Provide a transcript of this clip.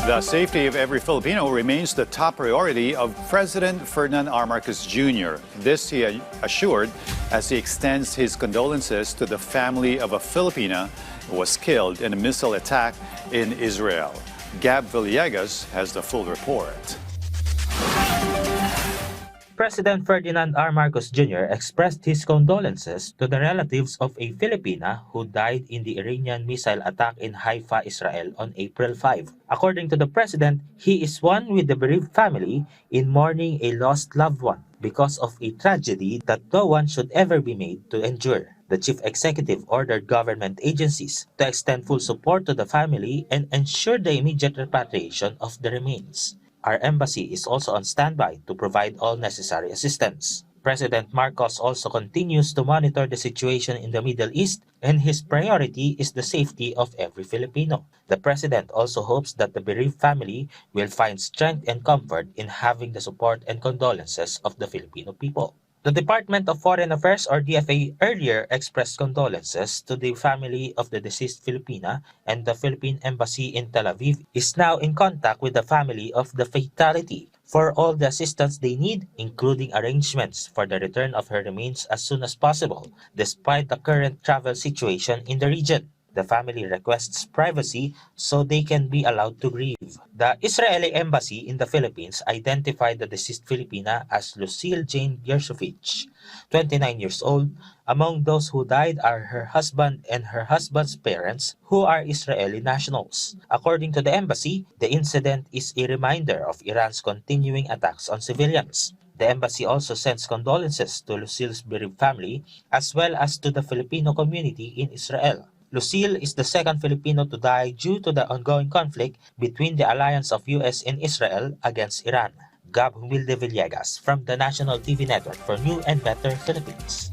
The safety of every Filipino remains the top priority of President Ferdinand R. Marcos Jr. This he assured as he extends his condolences to the family of a Filipina who was killed in a missile attack in Israel. Gab Villegas has the full report. President Ferdinand R. Marcos Jr. expressed his condolences to the relatives of a Filipina who died in the Iranian missile attack in Haifa, Israel on April 5. According to the president, he is one with the bereaved family in mourning a lost loved one because of a tragedy that no one should ever be made to endure. The chief executive ordered government agencies to extend full support to the family and ensure the immediate repatriation of the remains. Our embassy is also on standby to provide all necessary assistance. President Marcos also continues to monitor the situation in the Middle East, and his priority is the safety of every Filipino. The president also hopes that the bereaved family will find strength and comfort in having the support and condolences of the Filipino people. The Department of Foreign Affairs or DFA earlier expressed condolences to the family of the deceased Filipina, and the Philippine Embassy in Tel Aviv is now in contact with the family of the fatality for all the assistance they need, including arrangements for the return of her remains as soon as possible, despite the current travel situation in the region. The family requests privacy so they can be allowed to grieve. The Israeli embassy in the Philippines identified the deceased Filipina as Lucille Jane Gershovich, 29 years old. Among those who died are her husband and her husband's parents, who are Israeli nationals. According to the embassy, the incident is a reminder of Iran's continuing attacks on civilians. The embassy also sends condolences to Lucille's bereaved family as well as to the Filipino community in Israel. Lucille is the second Filipino to die due to the ongoing conflict between the alliance of US and Israel against Iran. Gab Villegas from the National TV Network for New and Better Philippines.